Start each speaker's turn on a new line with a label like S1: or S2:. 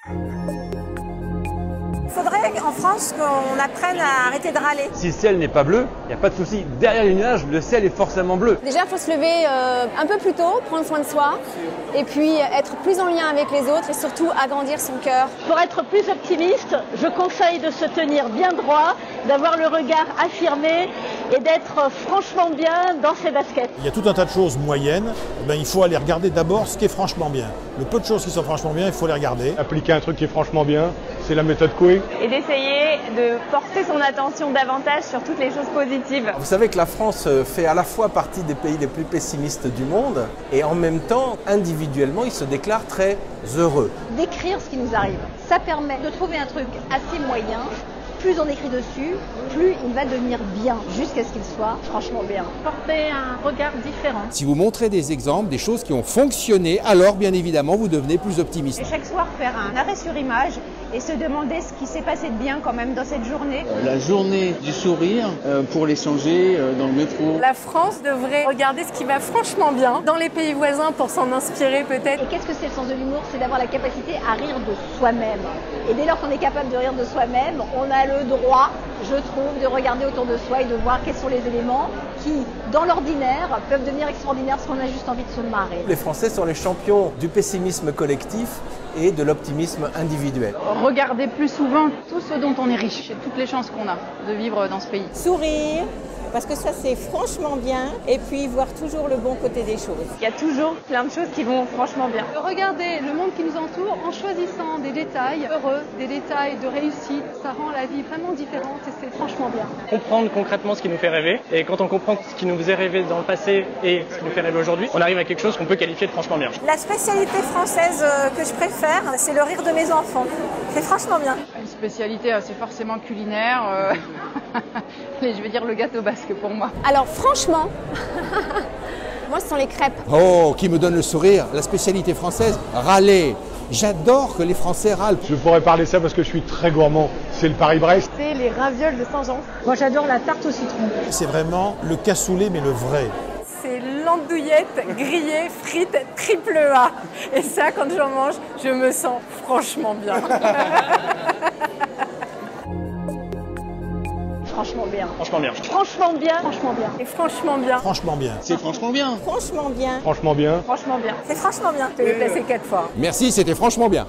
S1: Il faudrait en France qu'on apprenne à arrêter de râler.
S2: Si le ciel n'est pas bleu, il n'y a pas de souci. Derrière les nuages, le ciel est forcément bleu.
S3: Déjà, il faut se lever un peu plus tôt, prendre soin de soi, et puis être plus en lien avec les autres et surtout agrandir son cœur.
S4: Pour être plus optimiste, je conseille de se tenir bien droit, d'avoir le regard affirmé et d'être franchement bien dans ses baskets.
S5: Il y a tout un tas de choses moyennes, il faut aller regarder d'abord ce qui est franchement bien. Le peu de choses qui sont franchement bien, il faut les regarder.
S6: Appliquer un truc qui est franchement bien, c'est la méthode Coué.
S7: Et d'essayer de porter son attention davantage sur toutes les choses positives.
S8: Vous savez que la France fait à la fois partie des pays les plus pessimistes du monde et en même temps, individuellement, il se déclare très heureux.
S4: D'écrire ce qui nous arrive, ça permet de trouver un truc assez moyen. Plus on écrit dessus, plus il va devenir bien, jusqu'à ce qu'il soit franchement bien.
S7: Porter un regard différent.
S9: Si vous montrez des exemples, des choses qui ont fonctionné, alors bien évidemment vous devenez plus optimiste.
S1: Et chaque soir faire un arrêt sur image et se demander ce qui s'est passé de bien quand même dans cette journée.
S10: La journée du sourire pour l'échanger dans le métro.
S11: La France devrait regarder ce qui va franchement bien dans les pays voisins pour s'en inspirer peut-être.
S4: Et qu'est-ce que c'est le sens de l'humour? C'est d'avoir la capacité à rire de soi-même. Et dès lors qu'on est capable de rire de soi-même, on a le droit, je trouve, de regarder autour de soi et de voir quels sont les éléments qui, dans l'ordinaire, peuvent devenir extraordinaires parce qu'on a juste envie de se marrer.
S8: Les Français sont les champions du pessimisme collectif et de l'optimisme individuel.
S7: Regardez plus souvent tout ce dont on est riche et toutes les chances qu'on a de vivre dans ce pays.
S1: Sourire, parce que ça c'est franchement bien, et puis voir toujours le bon côté des choses.
S7: Il y a toujours plein de choses qui vont franchement bien.
S11: Regardez le monde qui nous entoure en choisissant des détails heureux, des détails de réussite. Ça rend la vie vraiment différente et c'est franchement bien.
S12: Comprendre concrètement ce qui nous fait rêver. Et quand on comprend ce qui nous faisait rêver dans le passé et ce qui nous fait rêver aujourd'hui, on arrive à quelque chose qu'on peut qualifier de franchement bien.
S1: La spécialité française que je préfère, c'est le rire de mes enfants. C'est franchement bien.
S7: Une spécialité, c'est forcément culinaire. Mais je vais dire le gâteau basque pour moi.
S3: Alors franchement, moi ce sont les crêpes.
S9: Oh, qui me donne le sourire, la spécialité française, râler. J'adore que les Français râlent.
S6: Je pourrais parler de ça parce que je suis très gourmand. C'est le Paris-Brest.
S7: C'est les ravioles de Saint-Jean.
S4: Moi j'adore la tarte au citron.
S5: C'est vraiment le cassoulet, mais le vrai.
S11: C'est l'andouillette grillée, frite, triple A. Et ça, quand j'en mange, je me sens franchement bien.
S4: Franchement bien.
S12: Franchement bien.
S4: Franchement bien. Franchement bien.
S11: Et franchement bien.
S5: Franchement bien.
S10: C'est franchement bien.
S1: Franchement bien.
S6: Franchement bien.
S7: Franchement bien.
S1: C'est franchement bien.
S11: Je l'ai placé 4 fois.
S9: Merci, c'était franchement bien.